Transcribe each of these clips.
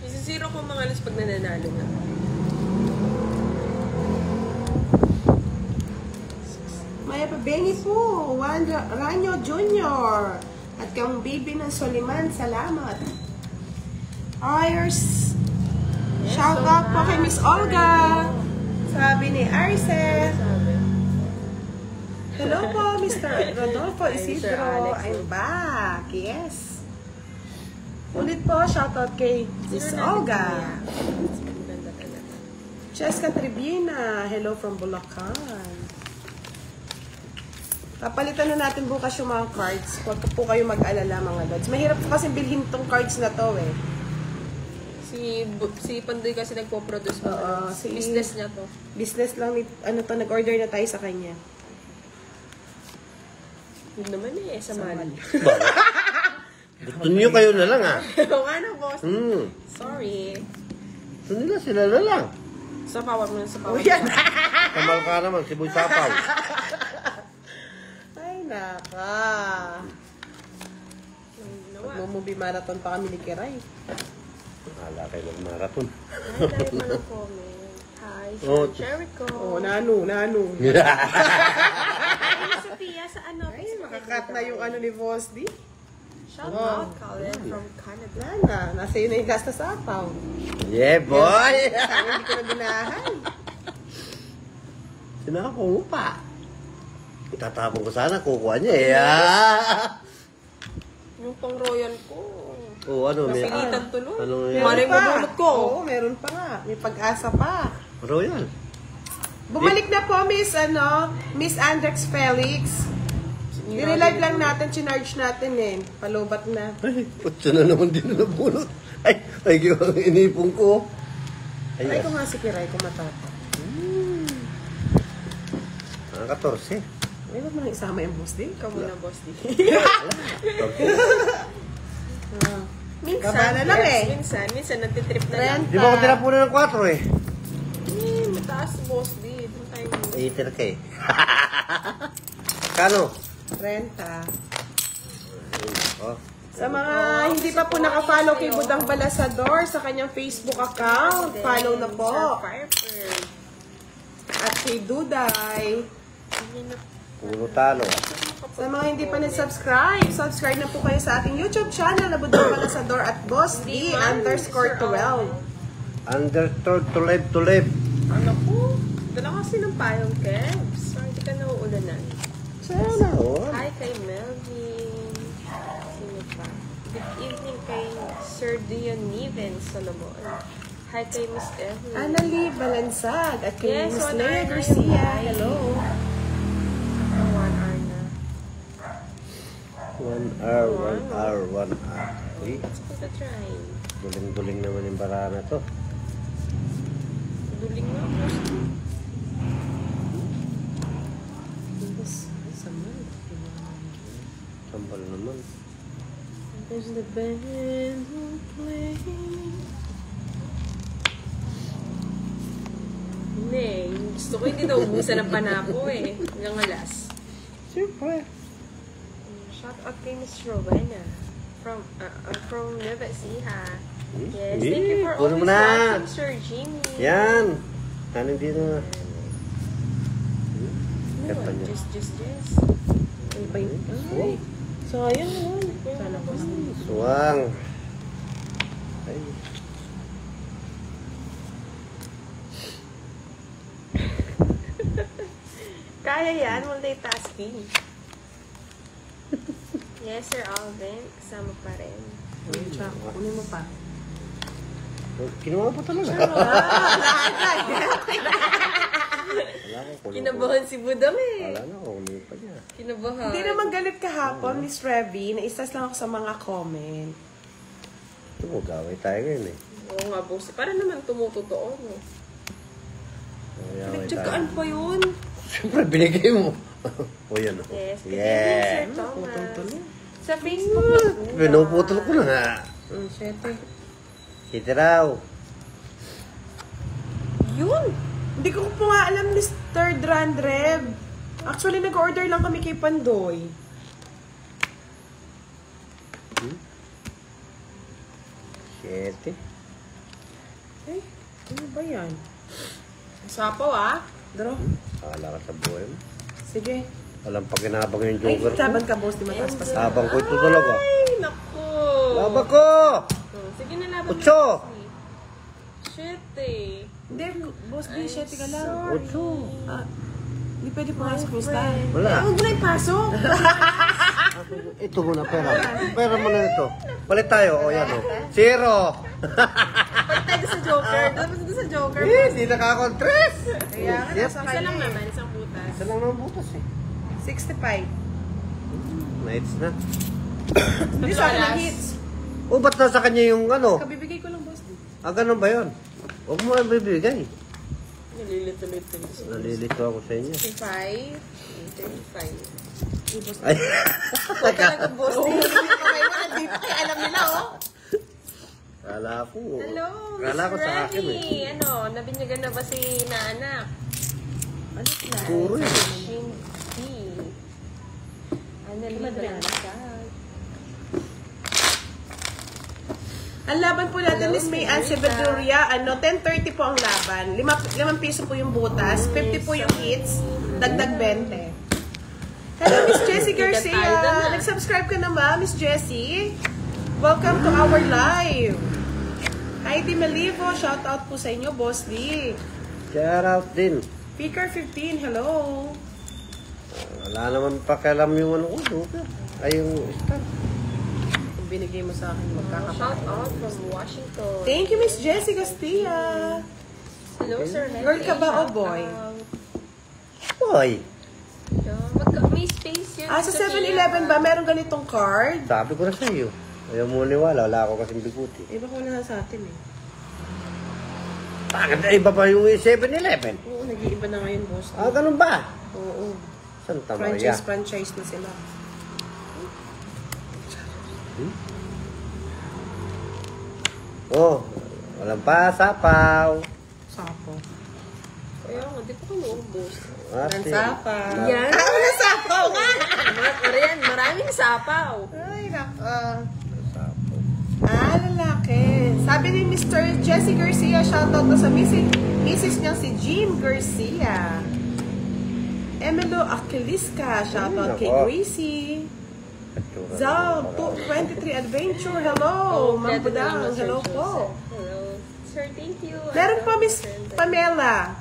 Isisiro ko mga alas pag nananalo na. Maya Pabengi po, Juan Ranyo Jr. At kang baby ng Soliman, salamat. Ayers, shout out po kay Miss Olga. Sabi ni Arce. Hello po, Mr. Rodolfo Isidro. I'm back. Yes. Ulit po, shout out kay Miss Olga. Cheska Tribina, hello from Bulacan. Papalitan na natin bukas yung mga cards. Huwag po kayo mag-alala mga lods. Mahirap po kasi bilhin tong cards na to eh. Si Pandoy kasi nagpo-produce mo. Business niya to. Business lang, nag-order na tayo sa kanya. Yun naman eh, sa mali. Gusto niyo kayo na lang ah. Oo nga na, boss. Sorry. Gusto nila sila na lang. Sapawan mo na sapawan. Kamal ka naman, siboy sapaw. Ay, naka. Magmumubi marathon pa kami ni Kiray. Wala kayo mag-marathon. Ay, dahil pa ng comment. Hi, Jericho. Oh, nano. Ay, Sophia, sa ano? Ay, makakat na yung ano ni Boss D. Shout out, Colin, from Canada. Wala na. Nasa yun na yung gasta sa apaw. Yeah, boy! Sana hindi ko na binahan. Sinako mo pa. Itatapon ko sana, kukuha niya eh. Yung pang royal ko. Oo, ano? Napilitan tuloy. Ano Maring mabulot ko. Oo, meron pa nga. May pag-asa pa. Royal. Bumalik na po, Miss Andrex Felix. Nire-live lang natin, chinarge natin eh. Palubat na. Ay, putsa na naman din na nabunot. Ay, inipong ko. Ay, ko nga si Kiray, kumatata. Ang 14. Ay, wag mo nang isama yung boss din. Ikaw muna, boss D. Minsan, baba na lang eh. Minsan, natitrip na lang. Di ba ako tinapunan ng 4 eh? Mataas, boss D. Doon tayo. 80 ka eh. Kano? Renta. Oh. Sa mga hindi pa po naka-follow kay Budang Balasador sa kanyang Facebook account, follow na po. At kay Duday. Puro talo. Sa mga hindi pa nag-subscribe, subscribe na po kayo sa ating YouTube channel na Budang Balasador at Boss D _12. To live. Ano po? Dala kasi ng payong, Kebs. Sorry, di ka nauulanan. Sana all. Hi kay Melvin. Sino pa? Good evening kay Sir Dion Niven Solomon. Hi kay Miss Evelyn. Annalie Balansag at kay Yes, Miss 1 Lea hour na Garcia. yung live. Hello. 1 hour na. 1 hour. Uy, Let's put a try. duling-duling naman yung bara na to. Duling nga po. Sambal naman. There's the band who plays. Hindi. Gusto ko hindi naubusan ng panapo eh. Hanggang alas. Siyempre. Shout out kay Miss Rowena from Nueva Ecija. Yes, Hindi. thank you for Puno mo always na. watching, Sir Jimmy. Yan. Ano dito na? Ano, just. Ano pa yun? Ay, sayang naman. Sana po. Suwang. Ay. Kaya yan, multitasking. Yes, Sir Alvin. Kasama pa rin. Tsaka, kunin mo pa. Kinuha pa talaga. Kinabahan si Budang eh. Wala na, kunin pa niya. Kinabahan. Hindi naman galit kahapon, Miss Revy. Naistas lang ako sa mga comment. Tumugaway tayo ngayon eh. Oo nga, boss. Para naman tumutotoo, no? Tumugaway tayo. Nagtsagaan pa yun. Siyempre, binigay mo. O yan o. Yes. Yeah. Sir Thomas. Putol-tuloy. Sa Facebook na po. Pinuputol ko na nga. Siyete. Kita raw. Yun! Hindi ko po nga alam, Mr. Drandrev. Actually, nag-order lang kami kay Pandoy. 7. Eh, ano ba yan? Sapaw ah. Draw. Kala ka sa buhay mo. Sige. Walang pakinabang yung Ay, joker ko. laban ka, boss. Di mataas pa sa... Habang ko ito talaga. Ay, naku. Laban ko! Oh, sige na laban mo. 8. Shit eh. Hindi, boss, di, 7 ka lang. Sorry. 8. Ah, hindi pwede pumasok yung star. Wala. Eh, huwag mo na ipasok. Ito muna, pera. Pera muna ito. Palit tayo. O, yan o. 0. Pag tayo sa Joker. Dapat doon sa Joker. Hindi nakakontres. Kaya nga, Yep. nasa Isa kanya. lang naman, isang butas. Isa lang naman butas eh. 65. Nights na. Hindi sa akin ang hits. O, ba't nasa kanya yung ano? Kabibigay ko lang, boss. Di. Ah, ganun ba yun? Huwag mo ang bibigay. Nililito-lito. Nalilito ako sa inyo. 35. 35. Ay. Huwag talaga boss. Hindi pa alam nila oh. Kala ko. Hello, Kala ko Miss sa akin eh. Remy. Ano, nabinyagan na ba si Naanak? Ano sila? Puro eh. Hindi. Annalyn Blanchard. Ang laban po natin Hello, is May Miss Ann Rita. Sebadoria. 10:30 po ang laban. 5 piso po yung butas. 50 po yung hits. Dagdag 20. Hello, Miss Jessie Tayo Garcia. na. Nag-subscribe ka na ba, Miss Jessie? Welcome to our live. Heidi Malivo, shout out po sa inyo, Boss D. Shout out din. Speaker 15, hello. Wala naman pakialam yung ano ko. Joker. Ay, yung star. Kung binigay mo sa akin, Shout magkakapatid. out from Washington. Thank you, Miss Jessie Castilla. Hello, Sir Henry. Girl ka ba o Shout boy? out. Boy. May space yan. Sa 7-Eleven ba, meron ganitong card? Sabi ko na sa iyo. Ayaw mo niwala. Wala ako kasing biguti. Iba ko na sa atin eh. Bakit na iba pa yung 7-Eleven? Oo, nag-iiba na ngayon, boss. Ah, ganun ba? Oo. Santa Maria. Franchise na sila. Oh, walang pa, sapaw. Sapo. Kaya nga, di pa ko naubos. Ate. Sapaw. Yan. Wala sapaw nga! Ayan, maraming sapaw. Ay, naka. Sapaw. Lalaki. Sabi ni Mr. Jesse Garcia, shoutout na sa misis niyang si Jean Garcia. Emelo Aquiliska, shoutout kay Nako. Gracie. Katsura Zal, naman pala. 23 Adventure, hello. Ma'am Budang, hello po. Hello. Sir, thank you. Meron pa Miss Pamela.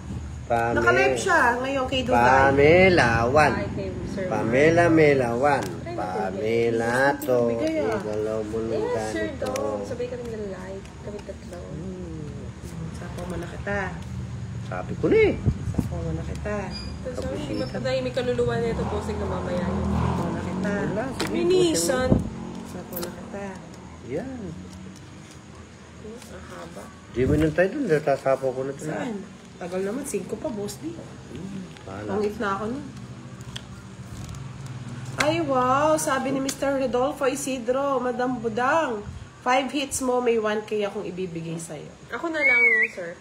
Pamela. Naka-live siya ngayon kay Dubai. Pamela, Hi 1. kay Sir. Pamela, Mela, 1. Pamela, to. Bigay ah. Igalaw mo ng Yes, Sir ganito. Dong. Sabay kami na live. Kami tatlo. Sapo mo na kita. Sabi ko na eh. Sapo mo na kita. Sorry, hindi mapatay. May kaluluwa na ito posing na mamaya yun. Sapo na kita. Wala, sige, Minisan. Sapo na kita. Yan. Ang haba. Di mo nang tayo doon. Sasapaw ko na ito. Saan? Tagal naman, 5 pa, boss di. Paano? Pangit na ako nun. Ay, wow! Sabi ni Mr. Rodolfo Isidro, Madam Budang, 5 hits mo, may 1K akong ibibigay sa'yo. Ako na lang, sir.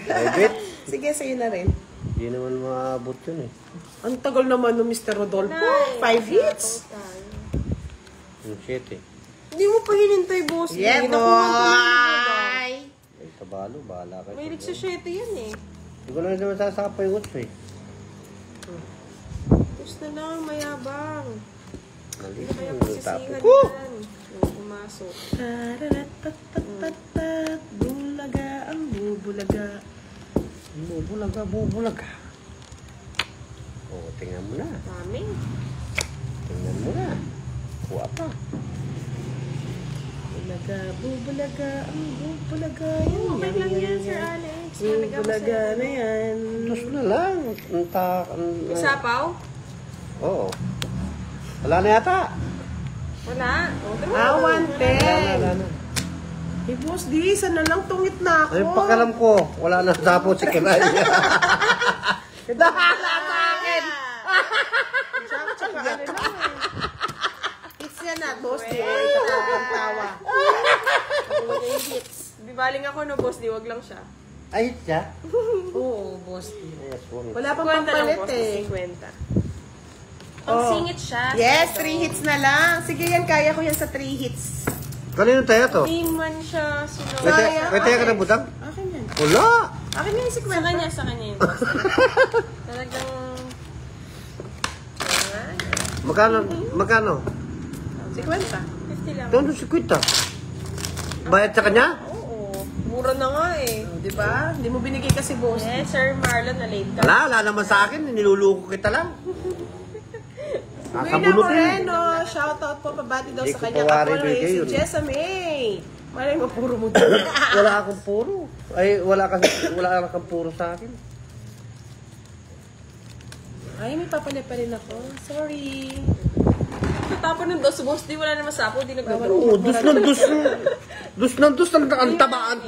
Private? Sige, sa'yo na rin. Di naman maabot yun eh. Ang tagal naman ng Mr. Rodolfo. Nay, 5 hits? sapaw tayo. Yung 7 eh. Hindi mo pa hinintay, boss. Yeah, Nakuha ko na yun, boy! Ay, tabalo. Bahala kayo. May sa 7 yan eh. Hindi ko na naman sasapay yung 8 eh. Tapos na lang, mayabang. Mali Hindi kaya yung pagsisihan tapos. yan. Yung pumasok. Tararatatatatatat, bulaga ang bubulaga. Bubulaga, bubulaga. Oo, tingnan mo na. Dami. Tingnan mo na. Kuha pa. Bulaga, bubulaga ang bubulaga. Yan, Okay lang yan, Sir Alex. Talaga Bubulaga na yan. Dos na lang. May sapaw? Oo. Wala na yata. Wala. Awan, Wala na. Eh, boss, di, isa na lang tungit na ako. Ay, pakalam ko. Wala na sapo si Kinay. Dahala sa akin. Tsaka ano na eh. It's yan na, boss, di. Ay, tawa. Wala yung hits. Bibaling ako no, boss. Di, wag lang siya. Ay, siya? Oo, boss, di. Yes, one. Wala pang 50 lang, pampalit boss. eh. 50. Pang singit siya. Yes, 3 hits na lang. Sige yan, kaya ko yan sa 3 hits. Kanino tayo to? Hindi man siya sunod. May tayo ka ng butang? Akin yan. Wala! Akin yan yung Sa 50. kanya, sa kanya yung boss. Talagang... Ayan. Magkano? 50. 50 lang. Doon si Quita. Bayad sa kanya? Oo. Mura na nga eh. Oh, di ba? Hindi mo binigay kasi boss. Eh, Sir Marlon, na-late ka. Wala naman sa akin. Niluluko kita lang. Mirna Kakabunutin. Moreno, shoutout po, pabati daw Hindi sa ko kanya. pawari Kapwa bigay si yun. Jessa May. Malay mo, puro mo dyan. Wala akong puro. Ay, wala kang puro sa akin. Ay, may papalya pa rin ako. Sorry. Tapos ng dos, boss, di wala naman sapo, di nag-draw. Oo, dus ng dus. Ang tabaan.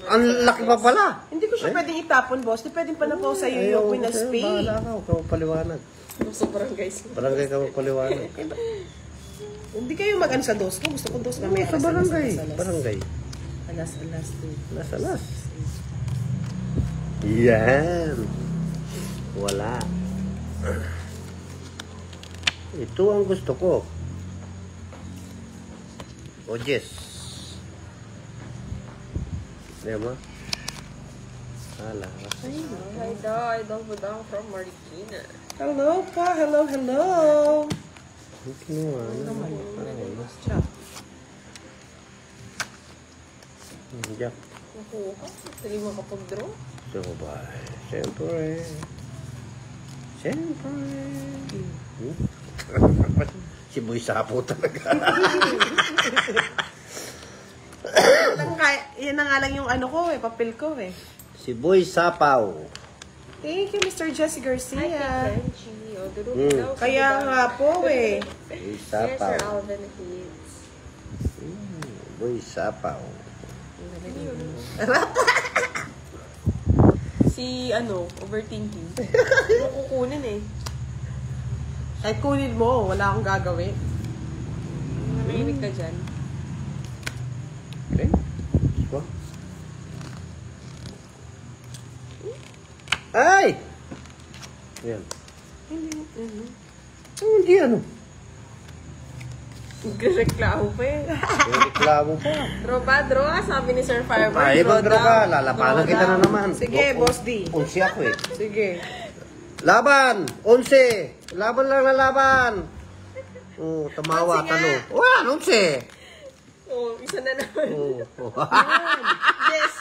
Ang laki pa pala. Hindi ko siya pwedeng itapon, boss. Di pwedeng pa na po sa'yo yung winaspay. Bahala ka, huwag ka magpaliwanag. Sobrang guys. Barangay ka magpaliwanag. Hindi kayo mag-ano sa dos ko. Gusto ko dos mamaya. Sa barangay. Barangay. Alas. Alas. Yan. Wala. Ito ang gusto ko. O, Jess. Diyan mo? Hala. Hi daw, idol budang from Marikina. Hello pa. Hello. Ang kinuha na. Ciao. Jack. Nakuha. Hindi mo kapag-draw. So, bye. Siyempre. Si Boy Sapo talaga. Yan na nga lang yung ano ko papel ko Si Boy Sapaw. Thank you, Mr. Jesse Garcia. Frenchie. O, duro daw. Kaya nga po Boy Yes, Sapaw. Sir Alvin Hits. Boy Sapaw. Si, overthinking. Hindi mo kukunin eh. Kahit kunin mo, wala akong gagawin. Nanahimik ka dyan. Okay. Diba? Ay! Ayan. Hindi ano. Reklamo pa eh. May reklamo pa. Draw, sabi ni Sir Firebird. Ay, mag-draw ka. Lalapanan kita na naman. Sige, Boss D. 11 ako eh. Sige. Laban! 11! Laban lang na laban! Oh, tamawa, 11 nga. talo. Wala, 11! Oh, isa na naman. Oh. Yes.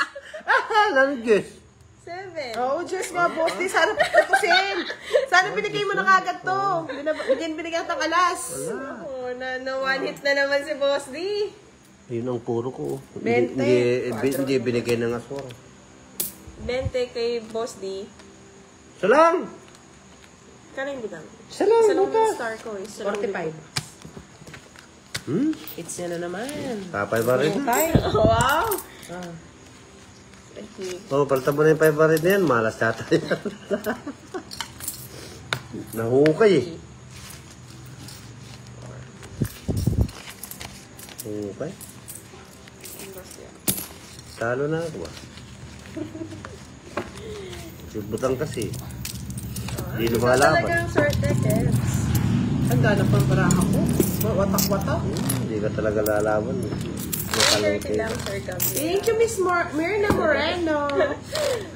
Lang, Diyos. 7. Oo, Diyos nga, Boss D. Sana patusin. Sana binigay mo na kagad to. Binigyan ng alas. Oh, na one hit na naman si Boss D. Yun ang puro ko. 20. Hindi binigay ng aswang. 20 kay Boss D. Isa lang! Kano yung bigam? Isa lang, Isa lang buta. yung star ko eh. Isa lang 45. It's na naman. Tapay ba rin? Oh, wow! Ah. Oh, palta mo na yung 5 ba rin na yan. Malas yata yan. Nahukay eh. Hukay? Talo na ako ah. Butang kasi. Hindi lumalaban. Talagang swerte, Kevs. Handa na pang baraha ko. Watak-watak. Hindi ka talaga lalaban. 30 lang, Sir Gabi. Thank you, Miss Mirna Moreno.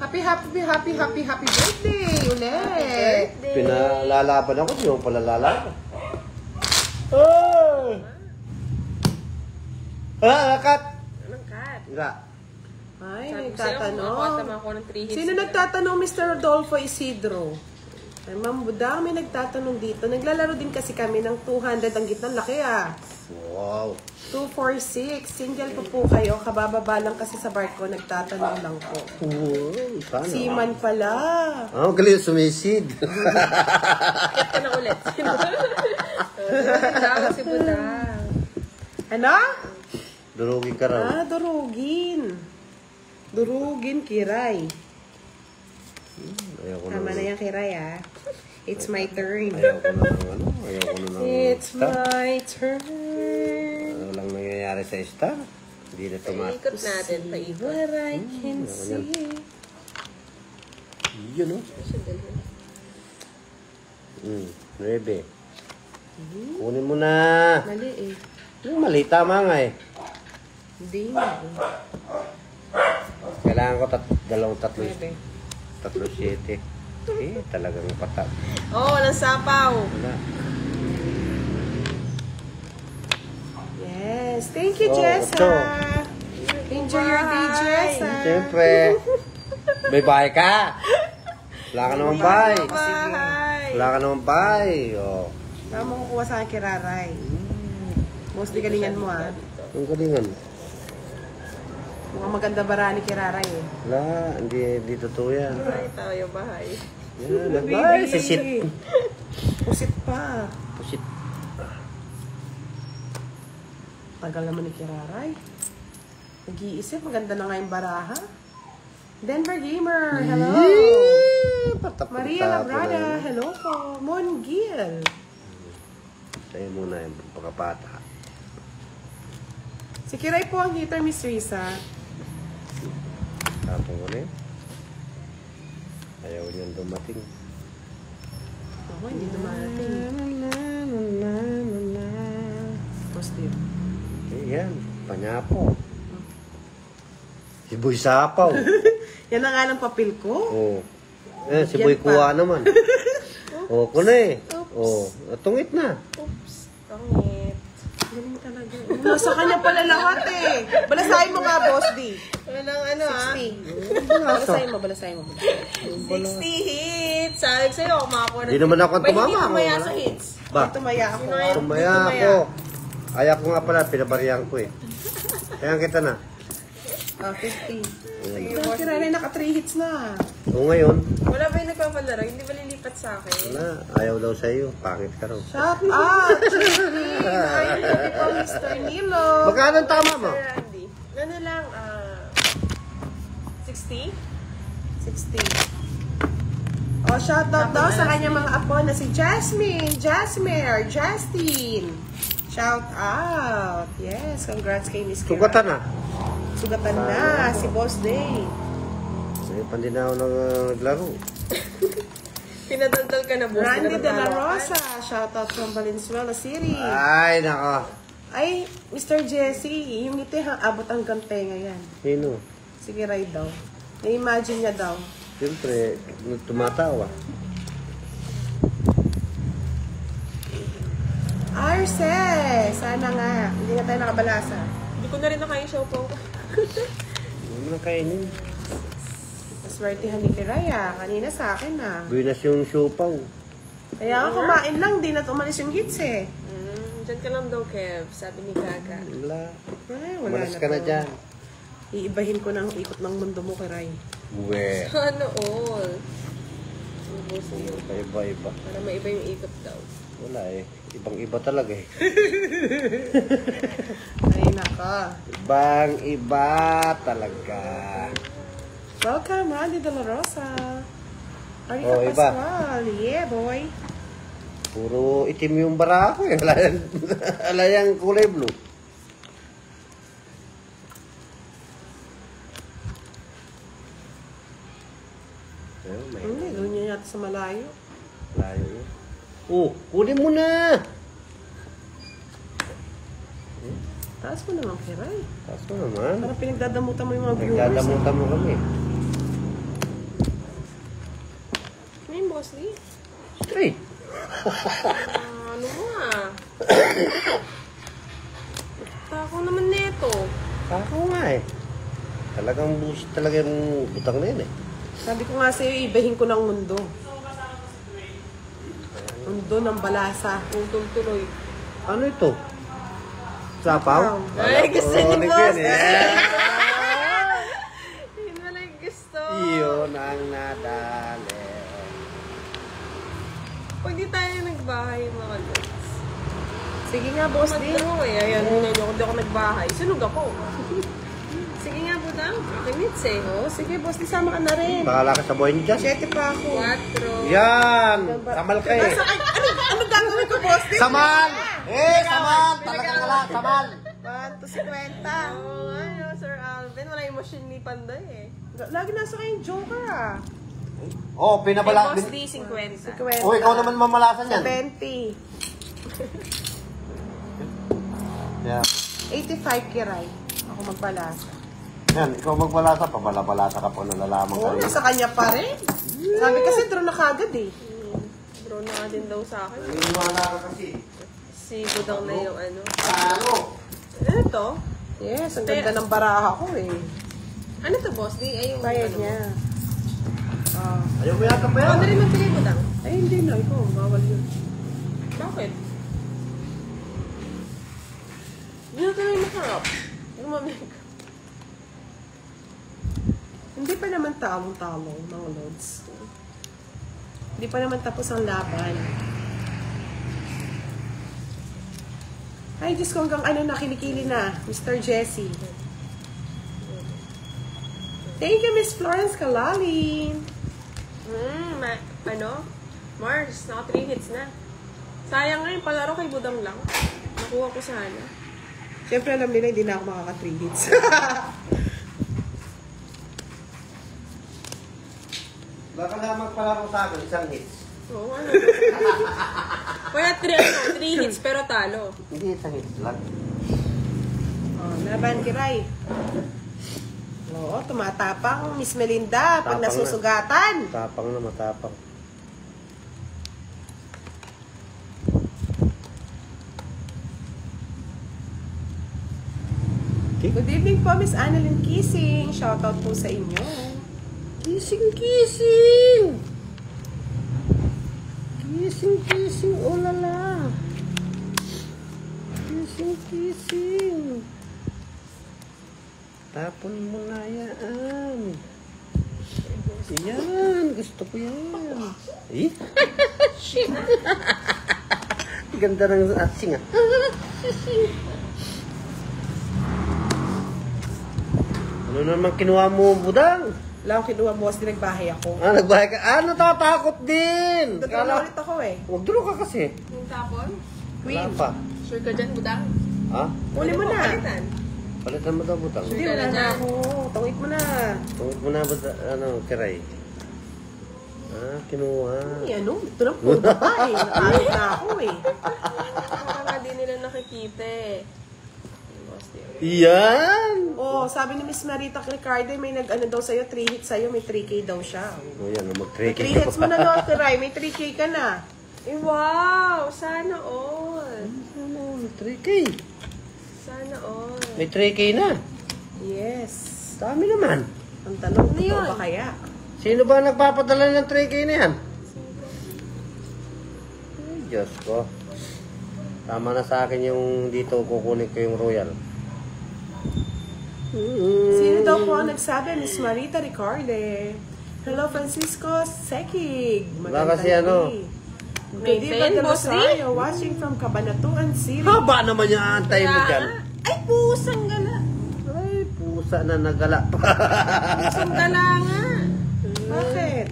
Happy birthday ulit. Pinalalaban ako, hindi mo pala lalaban. Oh! Nakat! Anong cut? Nga. Ay, Sabi ko sa'yo, nagtatanong. makakatama ako ng 3 hits. Sino nagtatanong, Mr. Rodolfo Isidro? Ay, Ma'am Budang, may nagtatanong dito. Naglalaro din kasi kami ng 200. Ang gitnang laki ah. Wow. 246. Single po kayo. Kabababa lang kasi sa barko. Nagtatanong lang po. Wow. Sana. Seaman pala. Oh, galing sumisid. Cut ka na ulit. Budang, si Budang. Ano? Durugin ka raw. Ah, durugin. Durugin, kiray. Ayaw ko Tama na yung kiray ah. It's my turn. Ayaw ko na ng ano. Ayaw ko na ng It's star. my turn. Ano lang nangyayari sa star? Hindi na tumat. Paikot natin, paikot. What I can see. Yun o. 9. Kunin mo na. Mali eh. Yung mali, tama nga eh. Hindi nga. Kailangan ko tatlo. Pwede. 3-7. Talagang patat. Oh, walang sapaw. Wala. Yes. Thank you, Oh, Jessa. ito. Enjoy your day, Jessa. Siyempre. May bahay ka. Wala ka naman bahay. Bahay. Wala ka naman bahay. Oh. Saan mo kukuha sa akin kiraray? Mostly galingan mo, ah. Ang galingan. Mukhang maganda bara ni kiraray, eh. Wala. Hindi totoo yan. Bahay tayo, bahay. Yan. Nag-bahay. Sisit. Pusit pa. Pusit. Tagal naman ni kiraray. Nag-iisip, maganda na nga yung baraha. Denver Gamer, hello. Maria Labrada, hello po. Mon Gil. Sa'yo muna yung pagkapata. Si Kiray po ang hitter, Miss Risa. Tapos ko na yun. Ayaw niyang dumating. Ako, hindi dumarating. Positive. Yan. Panyapo. Si Boy Sapaw. Yan na nga ng papel ko. Oo. Si Boy Kuha naman. Oo, ko na eh. Oo. Tungit na. Oops. Tangit. Galing talaga. Nasa kanya pala lahat eh. Balasahin mo nga, Boss D. Walang ano, 60. Balasahin mo, balasahin mo. 60 hits. Sabi sa'yo, makakuha na. Di naman ako Ba't tumama. hindi tumaya Ako, sa hits? Ba? Tumaya ako. Tumaya ako. Ayaw ko nga pala, pinabarihan ko eh. Kaya kita na. 50. Kiraray naka 3 hits na. O ngayon, Wala ba yung nagpapalaro? Hindi ba lilipat sa akin? wala. Ayaw daw sa'yo. Pangit ka raw. Shout out! Christine! Ay, hindi po, Mr. Nilo. Magkano ang tama mo? Sir Randy. Ano lang, 60? 60. Oh, shout out daw sa kanyang mga apo na si Jasmine, Jasmine, Justine. Shout out. Yes, congrats kay Miss Kira. Sugatan na. Sugatan na, si Boss Day. Ngayon pa din ako naglaro. Pinadaldal ka na, boss. Randy De La Rosa, shout out from Valenzuela City. Ay, nako. Ay, Mr. Jesse, yung ngiti abot hanggang tenga yan. Sino? Sige, Ray daw. Na-imagine niya daw. Siyempre, tumatawa. Arce! Sana nga. Hindi na tayo nakabalasa. Hindi ko na rin nakain show po. Hindi mo na kainin. Maswertihan ni Kiraya. Kanina sa akin na. Buinas yung siopaw. Kaya nga kumain lang. Di na umalis yung hits eh. Diyan ka lang daw, Kev. Sabi ni Gaga. Wala. Ay, wala Malas ka na to. dyan. Iibahin ko ng ikot ng mundo mo, Kiray. Uwe. Sana all. Ubuso yun. Iba-iba. Para maiba yung ikot daw. Wala eh. Ibang-iba talaga eh. Ay, naka. Ibang-iba talaga. Welcome, Randy De La Rosa. Arika Oh, iba. Pascual. Yeah, boy. Puro itim yung bara ko eh. Wala yung kulay blue. Ayun, may Hindi, doon niya yata sa malayo. layo yun. Oh, kunin mo na! Taas mo naman, Kiray. Taas mo naman. Parang pinagdadamutan mo yung mga viewers. Nagdadamutan mo kami. Ano yung boss Lee? Hey! Ano mo ah? Tako naman neto. Ako nga eh. Talagang bullshit talaga yung butang na yun eh. Sabi ko nga sa'yo, ibahin ko ng mundo. Mundo ng balasa. Puntong tuloy. Ano ito? Sapaw? Ay, gusto ni Ulit boss. yun eh. Yun wala yung gusto. Iyon ang nadali. Pag di tayo nagbahay mga lods. Sige nga, boss D. Magdaro eh. Ayan, hindi ako nagbahay. Sunog ako. Sige nga, budang. 5 minutes eh. Oh, sige, boss D, sama ka na rin. Bakala ka sa buhay niyo dyan. 7 pa ako. 4. Yan! Samal ka eh. Ano gagawin ko, boss D? Samal! Eh, samal! Talagang wala, samal! 1 to 50. Oh, ano, Sir Alvin. Wala yung machine ni Panday eh. Lagi nasa kayong joker ah. Oh, Kay pinabala. Boss D, 50. 50. Oh, ikaw naman mamalasan yan. 20. Yeah. 85 kiray. Ako magbalasa. Yan, ikaw magbalasa pa. Balabalasa ka po, nalalaman ka. Oo, nasa kanya pa rin. Sabi kasi draw na kagad eh. Bro na nga din daw sa akin. Naniniwala ka kasi. Si Budang na yung ano. Ano? Ano to? Yes, ang ganda ng baraha ko eh. Ano to, boss? Di, ay yung Bayad ano. niya. Ah. Ayaw mo yata pa Ako yan? na rin magpili, Budang. Ay, hindi na. Ikaw, bawal yun. Bakit? Hindi na tayo makarap. Lumamig. Hindi pa naman tamong-tamo, mga lods. Hindi pa naman tapos ang laban. Ay, Diyos ko, hanggang ano na, kilikili na. Mr. Jesse. Thank you, Miss Florence Kalalin. Ano? Mars, naka 3 hits na. Sayang nga yung palaro kay Budang lang. Nakuha ko sana. Siyempre, alam nila, hindi na ako makaka 3 hits. Baka lamang palaro sa akin, isang hits. Oo, ano? Kaya 3 hits pero talo. Hindi isang hits lang. Oh, laban kiray. Oo, tumatapang Miss Melinda pag Tapang na. nasusugatan. Matapang na, matapang. Good evening po, Miss Annalyn Kissing. Shoutout po sa inyo. Kissing, kissing! Kissing, kissing, oh lala. Kissing, kissing. Tapon mo na yan. Yan, gusto ko yan. Eh? Ganda ng asing ah. Ano naman kinuha mo, Budang? Wala akong kinuha, boss. Di nagbahay ako. Ah, nagbahay ka. Ah, natatakot din. Totoo na ulit ako eh. Huwag dulo ka kasi. Yung tapon? Wala Queen. pa. Sure ka dyan, Budang? Ha? Uli mo na. Palitan. Palitan mo daw, Budang. Hindi, wala na ako. Tungit mo na. Tungkol mo na ba, ano, kiray? Ah, kinuha. Ay, ano? Ito na po pa eh. Nakalot na ako eh. Baka nga di nila nakikita eh. Yan! Oh, sabi ni Miss Marita Ricardo, may nag-ano daw sa'yo, 3 hits sa'yo, may 3K daw siya. O yan, 3 mag-trekking hits mo na daw, Kiray, may 3K ka na. Eh, wow! Sana all! Ano, 3K? Sana all! May 3K na. Yes. Dami naman. Ang tanong, Ano totoo yun? ba kaya? Sino ba nagpapadala ng 3K na yan? Ay, Diyos ko. Tama na sa akin yung dito, kukunin ko yung royal. Sino daw po ang nagsabi? Miss Marita Ricarde. Hello, Francisco Sekig. Wala kasi ano. Good Nathan, evening, Boss D. Rosario, watching from Cabanatuan City. Haba naman yung antay mo dyan. Ay, pusang gala! Ay, pusa na nagala pa. Pusang gala nga! Bakit?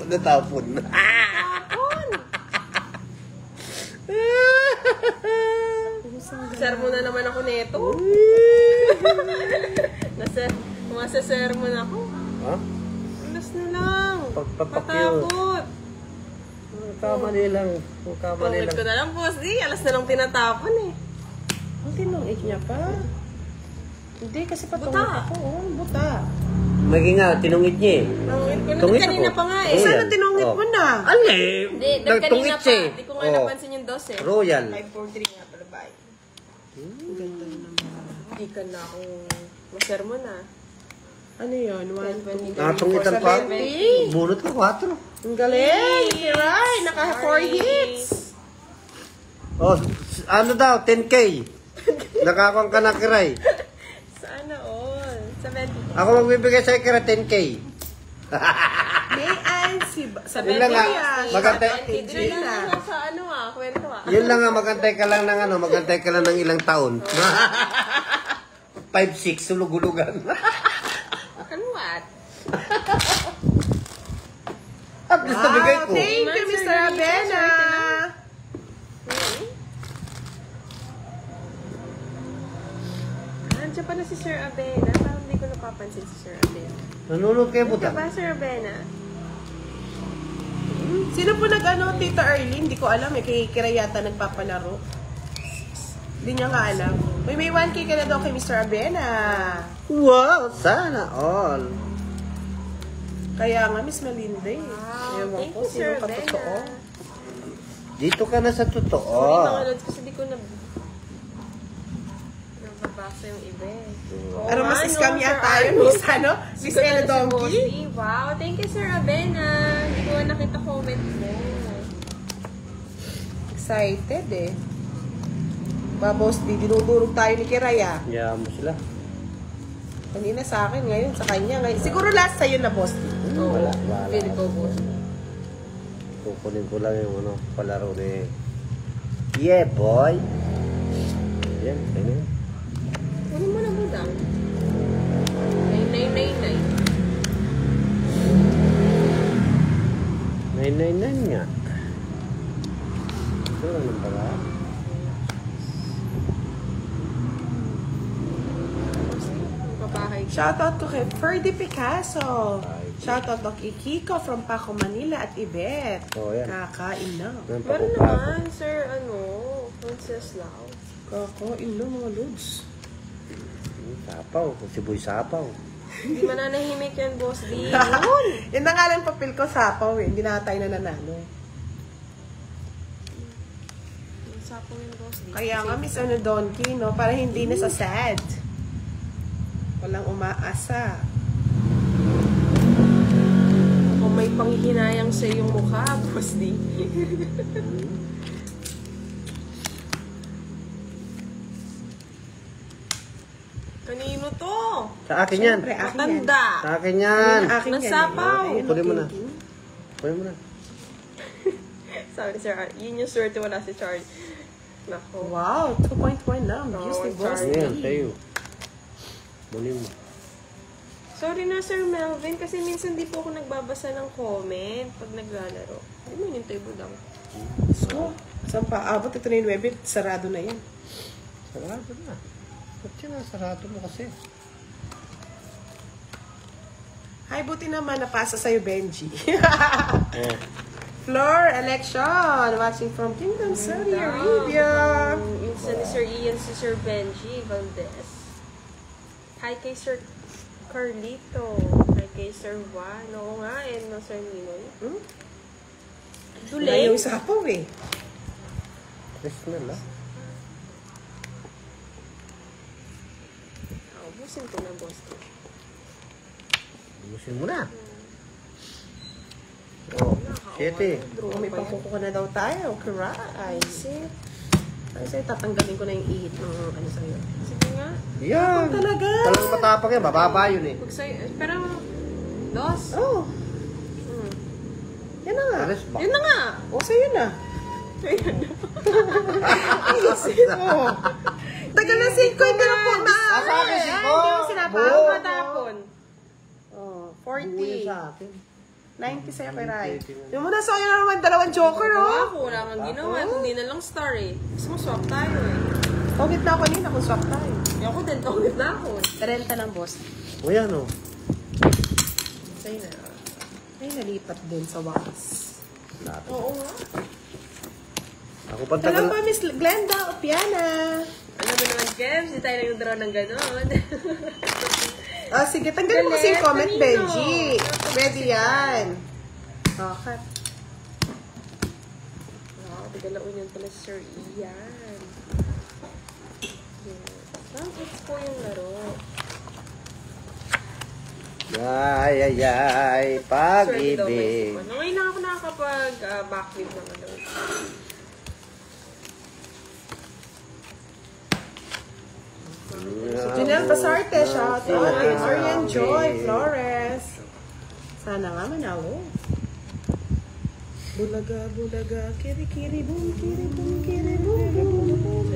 Natapon na. Tapon! Sermon na naman ako neto. Masasermon ako. Ha? Alas na lang. Pagpapakyo. Patapot. Kamali lang. Kamali Tungkol ko lang. na lang, boss. Di, alas na lang tinatapon eh. Ang tinungit niya pa. Hindi, kasi patungit Buta. ako. Oh, buta. Maging nga, tinungit niya eh. Tungkol ko na. Tungit Kanina ako. pa nga eh. Royal. Sana tinungit Oh. mo na. Ano Hindi, eh? kanina Nagtungit pa. siya eh. Hindi ko nga Oh. napansin yung dos eh. Royal. 543 nga pala ba? Ganda naman. Hindi ka na ako masermon na. Ano yun? 1, 2, 3, Natungitan pa. 70. Bunot ka, 4. Ang galing! Kiray! Naka 4 hits! Oh, ano daw, 10K. Nakakuha ka na kiray. Sana all. 70. Ako magbibigay sa kiray 10K. May an si... Yun lang nga, magantay. Hindi na lang sa ano kwento Yun lang nga, magantay ka lang ng ano, magantay ka lang ng ilang taon. 5-6, sulugulugan. Ano what? At least nabigay ko. Thank you, Mr. Abena! Nandiyan pa na si Sir Abena. Parang hindi ko napapansin si Sir Abena. Nanonood kayo po Diba, Sir Abena? Sino po nag-ano, Tita Arlene? Hindi ko alam eh. Kay Kira yata nagpapalaro. Hindi niya nga alam. Uy, may 1K ka na daw kay Mr. Abena. Wow, sana all. Kaya nga, Miss Melinda eh. Wow, Ewan thank ko, you, Sir sino ka totoo. Bena. Dito ka na sa Sorry totoo. mga lods, kasi di ko nababasa yung iba eh. Oo Ano, mas nga, scam no, yata Sir yun, Arnie. Miss ano? Miss Ikaw na Ella si Donkey. Bossy. Wow, thank you, Sir Abena. Hindi ko nga nakita comment mo. Excited eh. Babos, dinudurog tayo ni Kiraya. Yaman mo sila. Kanina sa akin, ngayon sa kanya. Ngayon. Siguro last sa'yo na, boss. Oo, Wala. feel ko, boss. Kukunin ko lang yung palaro ni... Yeah, boy. Yan, ayun. Kunin mo na budang. 9999. 999 nga. Ito lang yung pala. Pabahay. Shoutout ko kay Ferdy Picasso. Shoutout ko kay Kiko from Paco, Manila at Ibet. Oh, yan. Kakain na. Yan, Meron pakupa. naman, Sir, Princess Lau. Kakain na mga lods. Sapaw. Siboy sapaw. Hindi mananahimik yan, Boss D. Yan na nga lang papel ko sapaw eh. Hindi na tayo nananalo. Sapo yung Boss D. Kaya nga, Miss ano, Donkey, no? Para hindi na sa sad. Walang umaasa. Kung may panghihinayang sa iyong mukha, Boss D. Kanino to? Sa akin yan. Siyempre, akin yan. Matanda. Sa akin yan. Akin yan. Nasapaw. Ayun, Kunin mo na. King. Kunin mo na. Sabi ni Sir, yun yung swerte wala si Charlie. Nako. Wow, 2.1 na. Views ni Boss Ano D. yan, sa'yo. Kunin mo. Sorry na, Sir Melvin, kasi minsan di po ako nagbabasa ng comment pag naglalaro. Hindi mo yun tayo budang. So, saan pa? Abot ito na yung webit. Sarado na yan. Sarado na. Ba't sinasarado mo kasi? Hi, buti naman napasa sa'yo, Benji. Oh. Floor election. Watching from Kingdom, Saudi Arabia. Minsan ni Sir Ian, si Sir Benji Valdez. Hi kay Sir Carlito. Hi kay Sir Juan. Oo nga, no, Sir Ninoy. Hmm? Dulay. Wala yung sapaw eh. Personal ah. Ubusin ko na, boss. Ubusin mo na. Oh, 7. Oh, may pangkuko na daw tayo. Karay. Isip. Kasi tatanggalin ko na yung ihit ng ano sa'yo. Sige nga. Yan. Talaga? Talagang matapang yan. Bababa yun eh. Pag sa'yo, pero, dos. Oh, Hmm. yan na nga. Alis ba? Yun na nga. O, sa'yo na. Iisip mo. Tagal na 50 na po na. Sa akin, Ay, siko. hindi mo sinapa. Buo. Ano matapon? Oh, Buo 40. sa akin. 90 sa'yo kay Rai. Yung muna sa'yo na naman dalawang joker, Wala oh. ako, wala kang ginawa. Kundi na lang star eh. Gusto mo swap tayo eh. Togit na ako kanina kung swap tayo. Ako din, tawag na ako. 30 ng boss. O yan o. Sa'yo na. Ay, nalipat din sa wakas. Oo nga. Ako pa Hello tagal. po, Miss Glenda Opiana. Alam mo naman, Kev, di tayo nag-draw ng gano'n. Ah, sige, tanggalin mo kasi yung comment, Kanino? Benji. Pwede yan. Okay. Wow, tigalaon yun pala si Sir Ian. Yes. It's po yung laro. Ay, ay, ay. Swerte daw may Pag-ibig. sipon. Ngayon lang ako nakakapag-backflip ng ano. Janelle Basarte, shout out. Yeah. Orion Joy Flores. Sana nga manalo. Bulaga, bulaga, kiri, kiri, boom, kiri, boom, kiri, boom, boom, boom.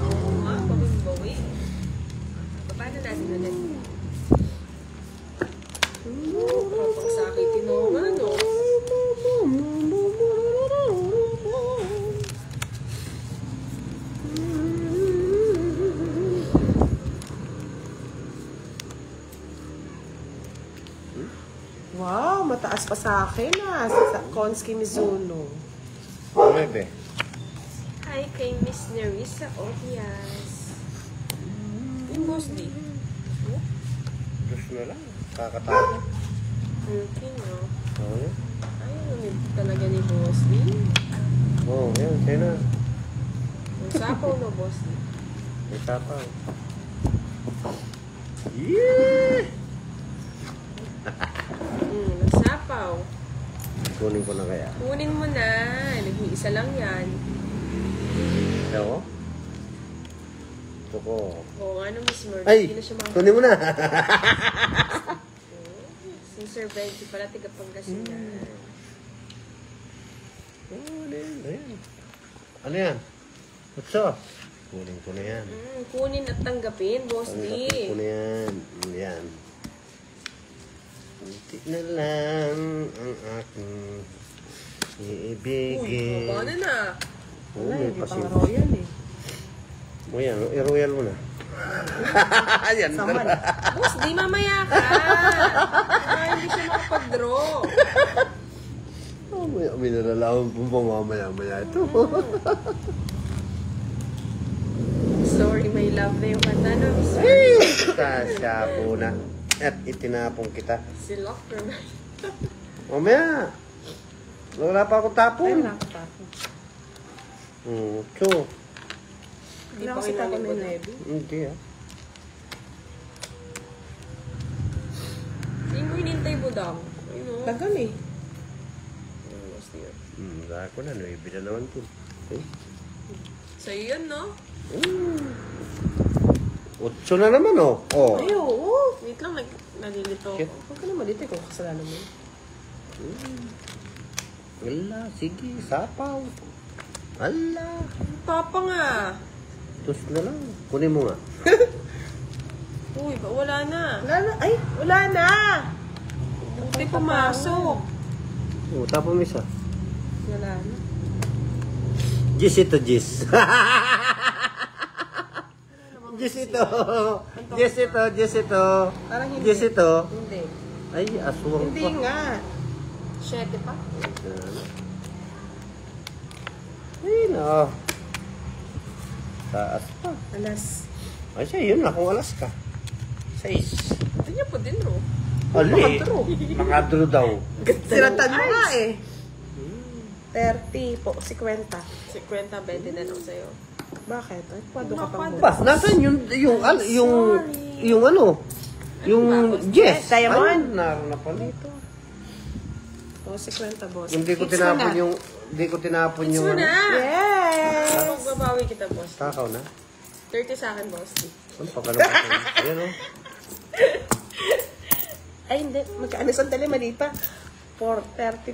Oo nga, bawi-bawi. Paano natin ulit? Kapag sa akin tinungan, no? Wow, mataas pa sa akin ah. Sa Konski Mizuno. 9. Hi, Hi kay Miss Nerissa Ovias. Yung boss di. Diyos na lang. Kakatawa. Okay, no? Oo yan. Ayaw namin talaga ni boss di. Oo, yan. Sa'yo na. Ang sapaw no, boss di. May sapaw. Yeah! Nagsapaw. Kunin ko na kaya. Kunin mo na. Nag-iisa lang yan. Ako? Ito ko. Oo nga no, Miss Murphy. Ay! Hindi na siya Kunin mo na. Si Sir Benji pala, tiga Pangasinan. Ayan. Ano yan? Utso. Kunin ko na yan. Kunin at tanggapin, boss di. Tanggapin ko na yan. Yan. Kunti na lang ang aking iibigin. Uy, mabana na. Oo, Wala, may hindi pasin. pang royal eh. O yan, i-royal mo na. Yan. Saman. Boss, di mamaya ka. Hindi siya makapag-draw. Oh, may nalalaman po ba mamaya-maya ito? Sorry, my love na yung kanta no, Miss Ay! Siya po na. At itinapong kita. Si Lockerman. Mamaya. Wala pa akong Ay, tapon. wala ko tapon. So, Hindi ako si tapon may nebi. hindi ah. Hindi mo hinintay mo daw. Ayun o. Tagal eh. Boss dear. Dahil ko na, nuibi na naman po. Okay. Sa'yo yun, no? Utso na naman oh. Oh. Ay, oo. Wait lang, nalilito Shit. ako. Huwag ka naman dito kung kasalanan mo. Wala, sige, sapaw. Ala. Papa nga. Tus na lang. Kunin mo nga. Uy, wala na. Wala na. Ay, wala na. Buti pumasok. Oh, tapon mo isa. Wala na. Gis ito, gis. Gis ito. Gis ito, gis ito. Parang hindi. Gis ito. Hindi. Ay, aswang Hindi pa. nga. 7 pa? Ay, no. Taas pa. Alas. Ay, siya, yun na kung alas ka. 6. Hindi niya po din, ro. Ali. Makadro. Makadro daw. Siratan mo nga eh. 30 po, 50. 50-20 na lang sa'yo. Bakit? Ay, kwado ka pang Ba, nasan yung ano? Yung yes. Diamond. Ay, naroon na pala ito. O, 50 boss. Hindi ko It's tinapon na. yung, hindi ko tinapon yung, So na! Yes! Kapag babawi kita, boss. takaw na. 30 sa akin, boss. Ano pa ka naman? Ayan o. Ay, hindi. Magkaano sandali, mali pa. 50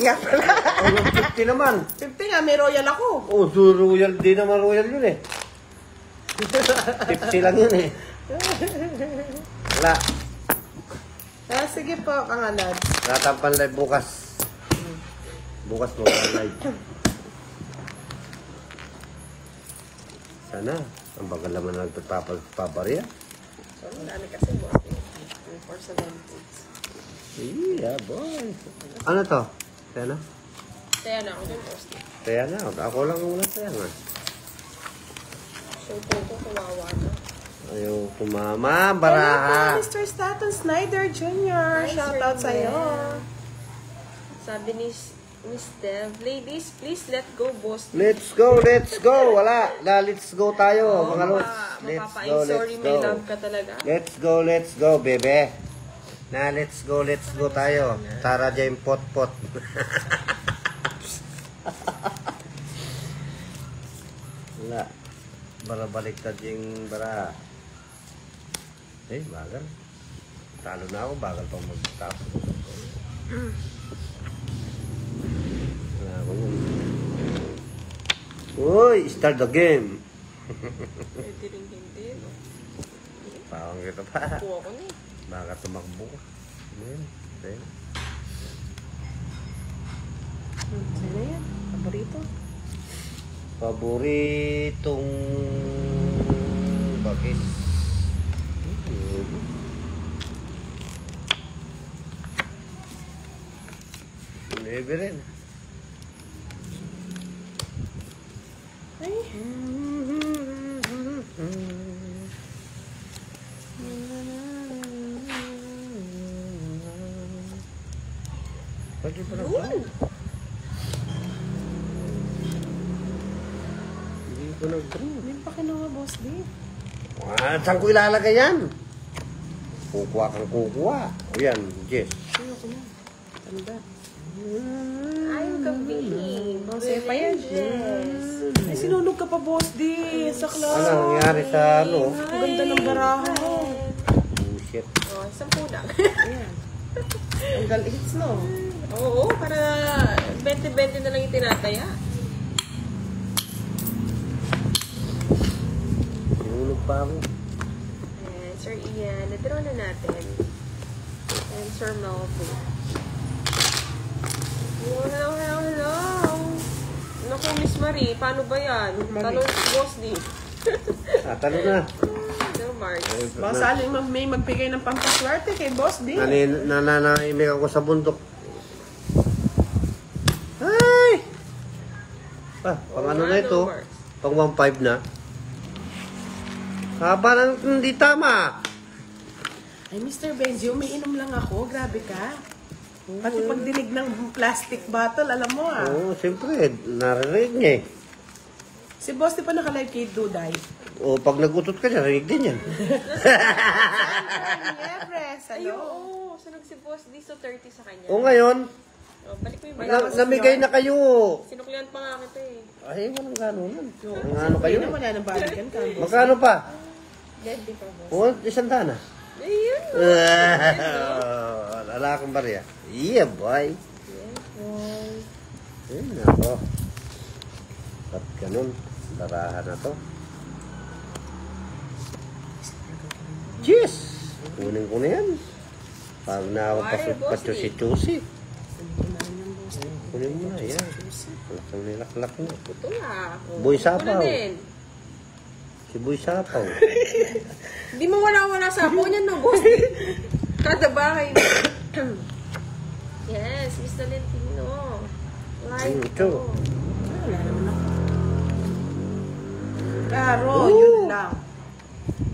nga pala. Oh, yung 50 naman. 50 nga, may royal ako. Oh, so royal, di naman royal yun eh. 50 lang yun eh. Wala. Ah, sige po, kangalad. Natapan live bukas. Bukas mo live. Sana. Ang bagal naman nagpapariya. So, wala na kasi, boss. 470. Yeah, boy. Ano to? Kaya na? Kaya na ako dun, boss. Kaya na. Ako lang wala kaya nga. So, po, kawawa na. Ayaw kumama. Baraha. Hello po, Mr. Staton Snyder Jr. Hi, Shoutout Sir sa'yo. Mel. Sabi ni Miss Dev, ladies, please let go, boss. Let's go, let's go. Wala. Let's go tayo, mga lods. Let's Mapapa, go, sorry, let's may go. love ka talaga. Let's go, bebe. Na, let's go tayo. Tara dyan pot-pot. Wala. Barabaliktad yung bara. Eh, bagal. Talo na ako, bagal pa mag-tapos. Wala ako yun. Uy, start the game. Pwede rin hindi, no? Pawang kita pa. Kuha ko na eh. Baka tumakbo ko. Ayan. Okay. Sino yan? Paborito? Paboritong bakis. Nebe rin. Pwede pa lang. Yun. Hindi ko nag-green. Hindi pa kinuha, Boss D. Saan ko ilalagay yan? Kukuha kang kukuha. O yan, Jess. Ayoko na. Tanda. Ay, gabi. Bose pa yan. Yes. Ay, sinunog ka pa, Boss D. Sa class. Ano nangyari sa ano? Ang ganda ng baraha mo. Bullshit. Oh, 10 lang. Ayan. Ang hits, no? Oo, para 20-20 na lang yung tinataya. Sinulog pa ako. Ayan, Sir Ian, na-draw na natin. And Sir Melvin. Oh, hello. Naku, Miss Marie, paano ba yan? Tanong si Boss D. Talo na. No, Mark. Baka saling may magbigay ng pampaswerte kay Boss D. Nananaimik ako sa bundok. Ay! Pang ano na ito? Pang 1.5 na. Haba nang hindi tama. Ay, Mr. Benji, umiinom lang ako. Grabe ka. Pati pagdinig ng plastic bottle, alam mo ah. Oo, siyempre. Narinig niya eh. Si Boss, di pa nakalive kay Duday? O pag nagutot ka niya, narinig din yan. Yes, Ay, hello. oo. Sunog si Boss D, so 30 sa kanya. O ngayon, Oh, balik mo yung bayan. namigay na kayo. Sinuklihan pa nga kita eh. Ay, walang gano'n. Ang ano kayo? Ayun, wala nang balikan ka. Boss. Magkano pa? Dead pa, Boss. O, 100 na. Ayun. Wala akong barya. Yeah, boy. Yes, boy. Ayun, ako. At ganun, darahan na to. Yes! Kunin ko na yan. Pag na ako pachusi-chusi. Kunin mo na, yan. Ang nilaklak mo. Ito na. Oh, Boy ako Sapaw. na din. Si Boy Sapaw. Hindi mo wala-wala sa ako niyan, no, Boss D. Kada bahay na. Yes, Miss Valentino. Live Ito. ko. Wala naman ako. Claro, Oo. yun lang.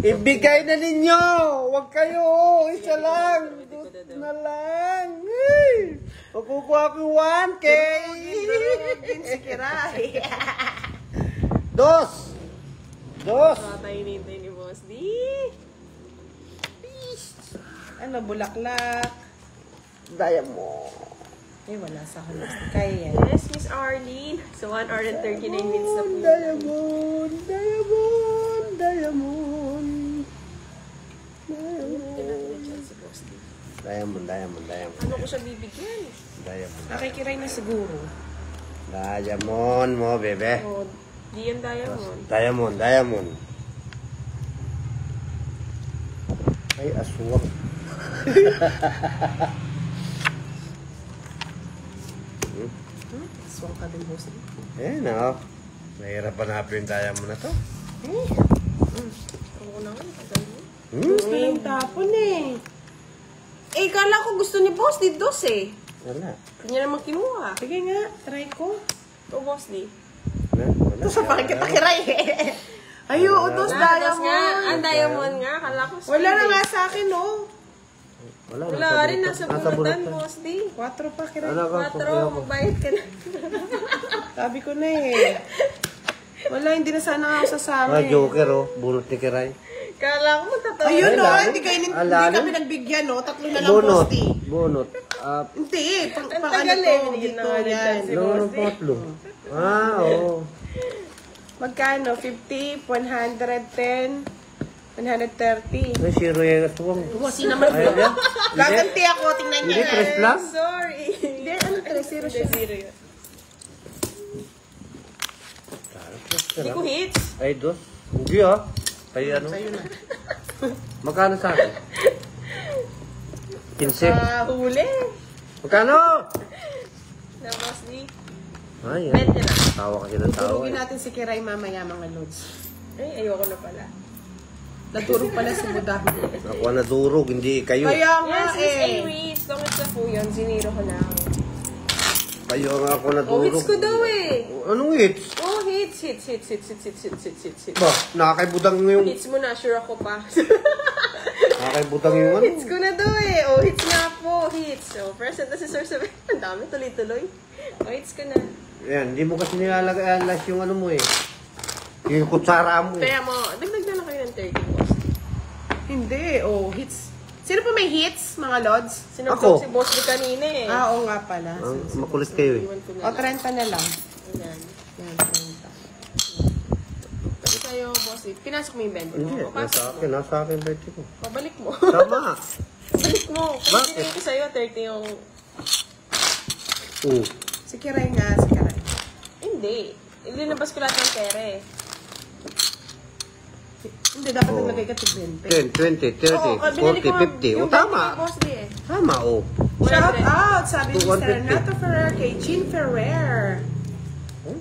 Ibigay na ninyo! Huwag kayo! Isa lang! Na lang! Ay! Makukuha ko 1K! Din si Kiray. Dos! Patay nintay ni Boss D. Ano, bulaklak. Daya mo. Ay, wala sa akin. Kaya yan. Yes, Miss Arlene. So, 1 hour and 39 minutes na po. Diamond! Diamond! Diamond! Si Boss D. Diamond. Ano ko siya bibigyan? Diamond. Nakikiray na siguro. Diamond mo, bebe. Oh, di yan diamond. Diamond. Ay, aswang. Swang ka din, Boss. No. Mahirap hanapin yung diamond na to. Ako na nga, tagal mo. Gusto lang tapon eh. Eh, kala ko gusto ni Boss D, dos eh. Wala. Kanya naman kinuha. Sige nga, try ko. Ito, Boss D. Wala. Ito sa bakit kita kiray eh. Ay, utos Dos nga, diamond. ang diamond nga. Kala ko Wala na spinning. nga sa akin, oh. Wala rin, nasa bulutan, Boss D. 4 pa kiray. Ano ka? 4, magbayad ka na. Sabi ko na eh. Wala, hindi na sana ako sasama eh. Joker, oh. Bunot ni Kiray. Kala ko magtatawa. Ayun, Ay, oh. lalim. Hindi Lalim. kami nagbigyan, oh. 3 na lang, Bunot. Boss D. Bunot. Hindi eh. Pang Ang ano tagal to, eh, binigyan dito na nga yan. Si Ano Boss ng D. potlo? Oo. Magkano? 50, 110, 130. May zero yung aswang. Wasi naman. Ay, yan. Gaganti ako, tingnan Hindi, niya. press lang. Sorry. Hindi, ano 3-0 siya. Zero yun. Hindi ko hits. Ay, dos. Hindi ah. Ay, ano? Sa'yo na. Magkano sa akin? 15. Huli. Magkano? Na Boss D. Ay, 20 na. Tawa kasi ng tawa. Turugin natin si Kiray mamaya mga lods. Ay, ayoko na pala. Naturog pala si Budahi. Ako na durog, hindi kayo. Kaya nga Yes, Miss eh. Aries. Tungkol sa po yun, ziniro ko lang. Kayo nga ako na Oh, durog. hits ko daw eh. Anong hits? Oh, hits. Ba, nakakaibudang yung... Hits mo na, sure ako pa. kay butang yung ano. Hits ko na do eh. Oh, hits nga po. Hits. Oh, present na si Sir Sabi. Ang dami, tuloy-tuloy. Oh, hits ko na. Yan, hindi mo kasi nilalagay alas yung ano mo eh. Yung kutsara mo eh. Kaya mo, dagdag na lang kayo ng 30 boss. Hindi, oh, hits. Sino pa may hits, mga lods? Sinugtog Ako. si Boss D kanina eh. Oo nga pala. Ang makulit kayo eh. Iwan ko na O, lang. 30 na lang. Ayan. Yan, 30. Kasi sa'yo, Boss D, pinasok mo yung 20 mo. Hindi, O, pasok mo. nasa akin 20 ko. Pabalik mo. Tama. Balik mo. Kasi Bakit? binigay ko sa'yo, 30 yung... Si Kiray nga, si Kiray. Hindi. Ilinabas ko lahat ng pera eh. Hindi, dapat Oh. naglagay ka tig 20. 10, 20, 30, Oo, binalik 40, ko nga 50. O yung tama. 20 ni Boss D eh. Tama, oh. Shout out, sabi ni 150. Mr. Renato Ferrer kay Jean Ferrer. Oh,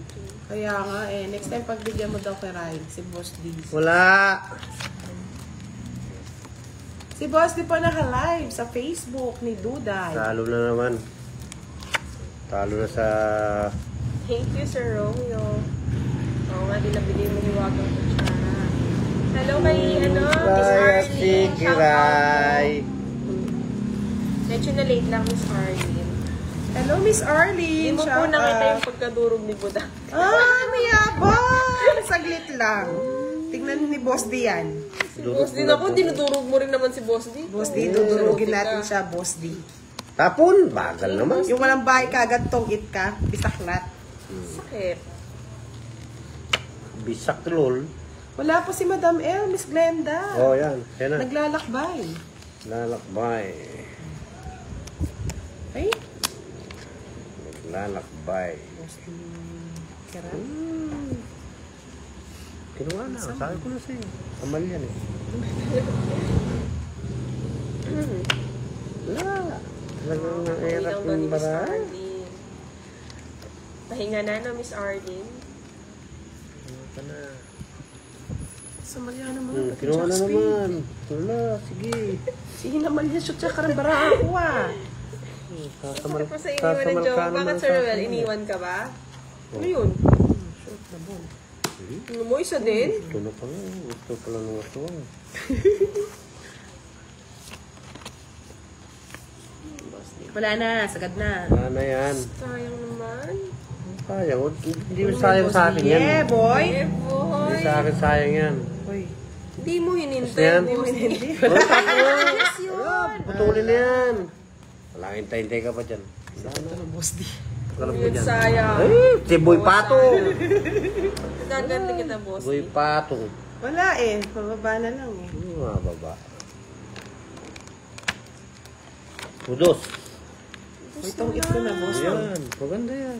Kaya nga eh, next time pagbigyan mo daw kay Rai, si Boss D. wala. Si Boss D po naka-live sa Facebook ni Duday. Talo na naman. Talo na sa... Thank you, Sir Romeo. Oo nga, din nabigay mo hiwagang kutsara. Hello kay, Miss Arlene. Si Kiray. Medyo na late lang, Miss Arlene. Hello, Miss Hindi Arlene. mo po Shout nakita out. yung pagkadurog ni Budak. Ah, mayabang! Saglit lang. Tingnan ni Boss D yan. Si Boss D ako, dinudurog mo rin naman si Boss D. Boss D, dudurugin natin siya, Boss D. Tapon, bagal naman. Yung walang bahay kagad, tongit ka, bisaklat. Sakit. Bisak lol. Wala po si Madam L, Miss Glenda. Oh, yan. Yan na. Naglalakbay. Lalakbay. Ay, Lalakbay. Boss D. Kira. Kinuha na. Sabi ko na sa'yo. Kamal yan eh. Wala. Talagang nangirap Ilang ba ni yung Miss bara. Arlene? Pahinga na, no, Miss Arlene? Ano ka na? Sumalya naman. pati Kinuha na Jack Speed. naman. Wala, sige. Sige naman yan, shoot siya karambara ako ah. Kasamal, Tapos sa iniwan ng joke, bakit Sir Ruel, iniwan ka ba? Ano yun? Shoot na ball. Ano mo, isa din? Ito na pala. Ito pala ng aswang. Wala na, sagad na. Wala na yan. Sayang naman. Sayang. Hindi mo sayang sa akin yan. Yeah, boy. Eh, Hindi boy. sa akin sayang yan. Boy. Hindi mo Gusto hinintay. yan? Hindi mo Hindi. Wala tapos. Yes, yun. Putulin na yan. Wala, hintay-hintay ka pa dyan. Wala na. Ito na, Boss D. Alam mo Yun, dyan. sayang. Ay, si Boy Patong. Gaganti kita, boss. Boy Patong. Wala eh, pababa na lang eh. Ano nga baba? Udos. Itong ito na, Boss D. Ayan, maganda yan.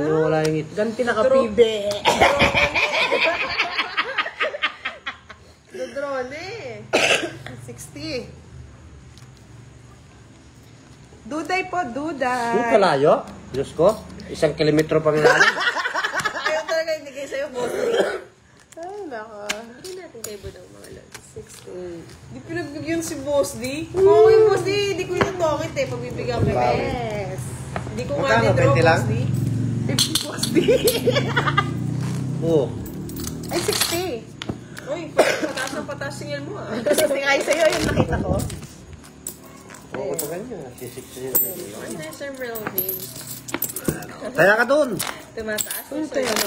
Wala yung ito. Ganti na kapibe. Dodrone eh. 60. Duday po, Yung Duday. kalayo, Diyos ko, 1 kilometro pang lalim. Ayaw talaga ibigay sa'yo, boss. Ay, nako. Hindi natin kayo ba daw mga lods? 16. Di pinagbigyan si Boss D. Oo, yung Boss D. Di ko yung tokit eh. Pagbibigyan ko eh. Yes. Di ko nga Magkano, din draw, 20 lang? Boss D. 50 Boss D. Oo. Ay, 60. Uy, pataas ng pataas signal mo ah. Kasi nga sa'yo, yung nakita ko. Oo, ito ganyan. Sisiksin yun. Ano na, Sir Melvin? Kaya ka dun. Tumataas Ano yung to yan?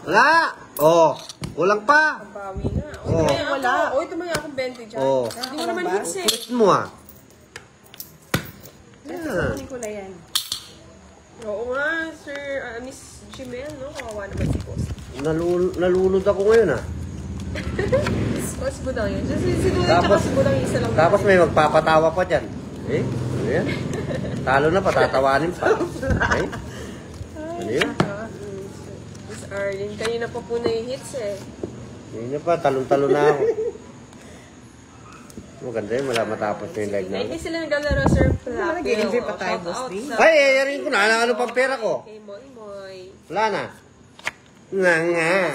Wala. Oh, kulang pa. Bawi na. Oo. Uy, Wala. Uy, tumaya akong 20 dyan. Oo. Hindi mo naman Ba? hits eh. Kulit mo ah. Ito, Yan. kunin ko na yan. Oo nga, Sir Miss Jimel, no? Kawawa naman si Boss. Nalulod ako ngayon ah. Boss Budang yun. Si Duday tsaka Tapos- si Budang isa lang. Tapos may magpapatawa pa dyan. Eh, ano yan? Talo na, patatawanin pa. Eh? Ano yun? Miss Arlene, kanina pa po na yung hits eh. Hindi na pa, talon-talon na ako. Maganda yun, wala matapos na yung live Ay, na. hindi sila naglalaro, Sir Flapio. nag-i-enjoy pa tayo, Shout Boss out D. sa- Ay, ayarin ko na. Ano pang pera ko? Kay Moy Moy. Wala na. Nga.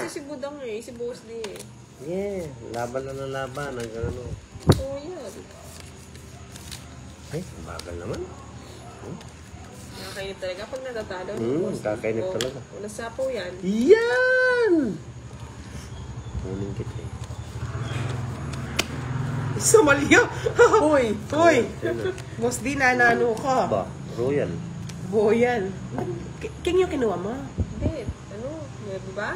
Kasi si Budang eh, si Boss D eh. Yeah, laban na ng laban. Hanggang ano. Oo yan. Ay, bagal naman. Nakakainip talaga pag natatalo. Kakainip talaga. Wala sapaw yan. Yan! Kunin kita eh. Somalia. Uy. Uy. Boss D, nanano ka. Ba, Royal. Boyan. King yung kinuha mo? Hindi. Ano? Di ba?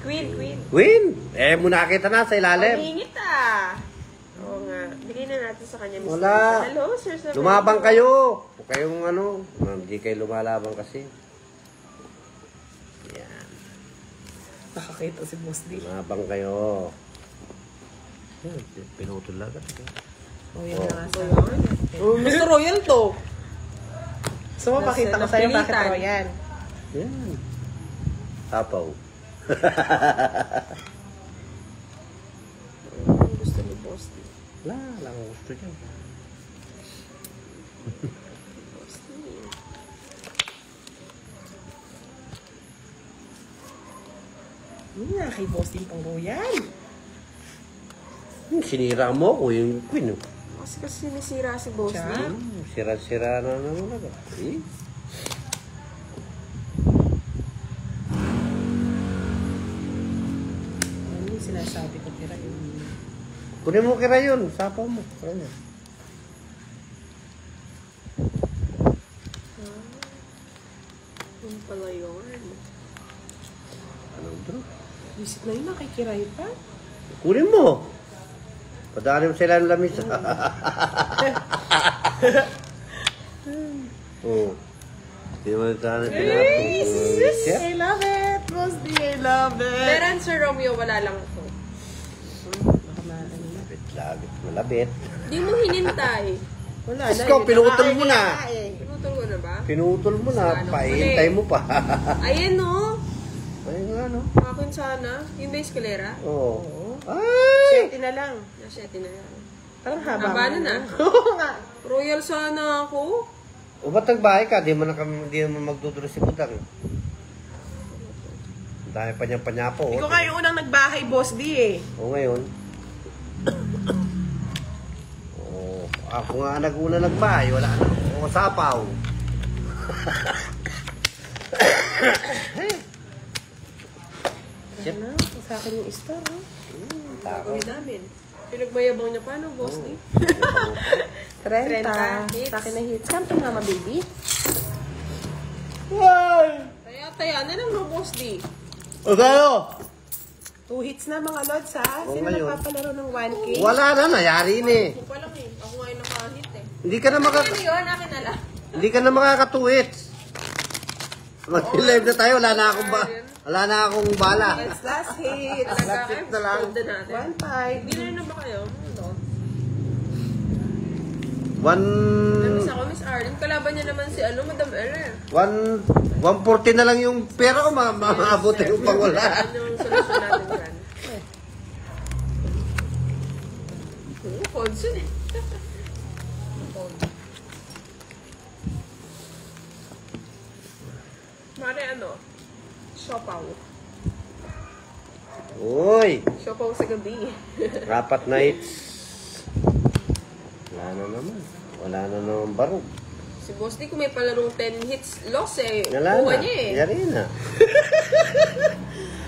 Queen. Win! Eh, muna kita na sa ilalim. Pangingit ah. Oo nga. Bigay na natin sa kanya. Mr. Wala. Hello, Sir Samuel. Lumabang kayo. Huwag kayong ano. Hindi kayo lumalabang kasi. Yan. Nakakita si Boss D. Lumabang kayo. Yan, pinutol agad. Oh, yan na nga sa... Oh, Mr. Royal to. So, pakita ko sa'yo bakit Napilitan. Royan. Yan. Tapaw. Ang gusto ni Boss D. Wala akong gusto dyan. Boss D. Yun nga kay Boss D pang Royan. Sinira mo ko yung queen. Kasi sinisira si Boss D. Siya? Sira-sira na naman agad. Eh? Ano yung sinasabi ko kira yun? Kunin mo kira yun. Sapaw mo. Kaya. Yun pala yun. Anong bro? Visit na yun, nakikiray pa. Kunin mo. Padaanin mo sila ng lamis. Oo. Hindi mo nagtahanap pinapong. I love it! Boss D, I love it! Meron, Sir Romeo, wala lang ako. Baka ano na. Labit, malabit. Di mo hinintay. Wala na. Ikaw, yun. pinutol mo na. Pinutol ko na ba? Pinutol mo na. Ano, Paihintay mo pa. Ayan no. Ayun nga, no? Akin sana. Yung ba eskalera? Oo. Ay! 7 na lang. Nasyete na yan. Parang haba. Haba na na. Oo nga. Royal sana ako. O ba't nagbahay ka? Di mo magtutuloy si Budang. Ang dami pa niyang panyapo. Ikaw nga yung unang nagbahay, Boss D eh. O ngayon. O, ako nga nag-una nagbahay. Wala na. O, sapaw. Ano na? Sa akin yung star, oh. Gagawin namin. Pinagmayabang niya pa, no, Boss D? 30. 30 hits. Sa akin na hits. Come to mama, baby. Taya na lang, no, Boss D? O tayo! 2 hits na mga lods, ha? Oo, Sino ngayon. nagpapalaro ng 1K? Wala na, nayari na eh. Ako pa lang eh. Ako nga yung nakahit eh. Hindi ka na Ano yun? Akin na lang. Hindi ka na makakatuwits. Mag-live na tayo, wala na akong bala. It's last hit. Last hit na lang. Gold na natin. 1.5. Dinner na ba kayo? Ano? One... Namiss ako, Miss Arlene. Kalaban niya naman si Madam Ellen. 140 na lang yung pera ko, maabot yung pang wala. Ano yung solusyon natin dyan? Oo, Fonson eh. Mare ano? Siopaw. Uy, Siopaw sa gabi. rapat nights. Wala na naman. Wala na naman barog. Si Boss D, kung may palarong 10 hits, loss eh. Wala Kuha na. niya eh. Yari na.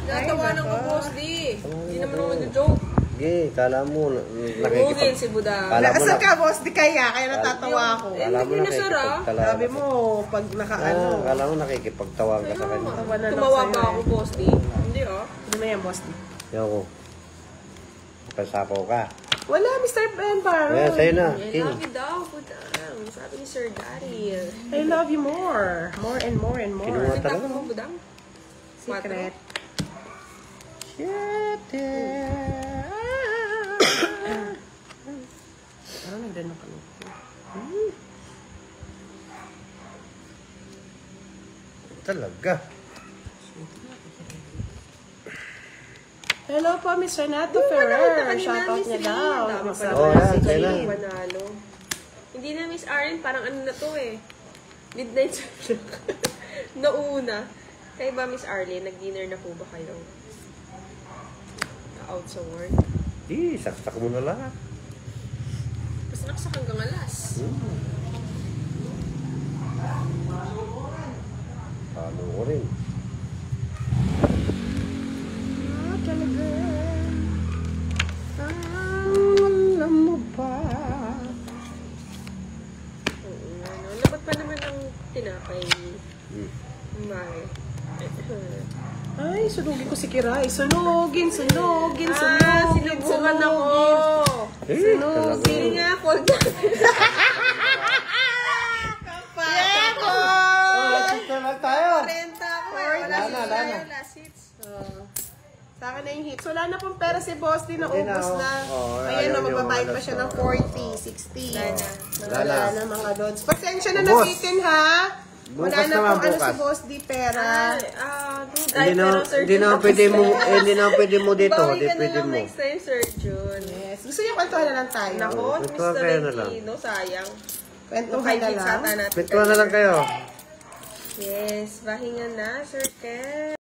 Natawanan ko, Boss D. Hindi naman ako nag-joke. Sige, kala mo, Ugin si Buda. Kala mo Nasaan na- ka, Boss D, kaya natatawa ako. Eh, Kala mo hindi nasara. nakikipagtalaga. Sabi mo, pag nakaano, Kala mo nakikipagtawag ka sa kanya. tawa na lang Tumawa sa'yo, ba ako, eh. Boss D? Hindi ah. Ano na yan, Boss D? Yoko. Pasapaw ka. Wala, Mr. Ben Barrow. Kaya sa'yo na, I King. love you daw, Budang. Sabi ni Sir Daddy. I love you more. More and more and more. Kinuha Ang talaga. tapos mo, Budang? Secret. Parang nagdanong ka nito. Talaga. Hello po, Miss Renato Nakita Ferrer. kanina, Shoutout Miss niya Lee. daw. Dami pa Masarap Oh, na yan, si sa'yo Jean. na. Panalo. Hindi na, Miss Aaron, parang ano na to eh. Midnight session. Nauna. Kayo ba, Miss Arlene, nag-dinner na po ba kayo? Out sa work? Saksak mo na lahat. Kasi naksak hanggang alas. Talo ko rin. Alam mo Ay, sunugin ko si Kiray. Sunugin. Sinubukan ako. Talaga. Sige nga, fold na. Ito lang tayo. Renta ako eh. Wala Lana, si Lana. last hits. Sa akin na yung hits. Wala na pong pera si Boss din. Hindi na, Naubos oh. na. Oh, Ayan ayaw na, niyo magbabayad pa malas, siya ng oh. 40, 60. Lana. Wala na mga lods. Pasensya na Boss. nabitin ha. Wala Bukas na naman, pong ano bukas. si Boss di pera. Dude, Hindi na, pero Sir hindi na Jun, pwede mo, hindi na pwede mo dito. bawi Hindi ka na pwede lang mo. next time, Sir Jun. Yes. Gusto niyo kwentuhan na lang tayo. Nako, Kwentuhan Mr. kayo na lang. Valentino, sayang. Kwentuhan na lang. natin. Kwentuhan na lang kayo. Yes, bahingan na, Sir Ken.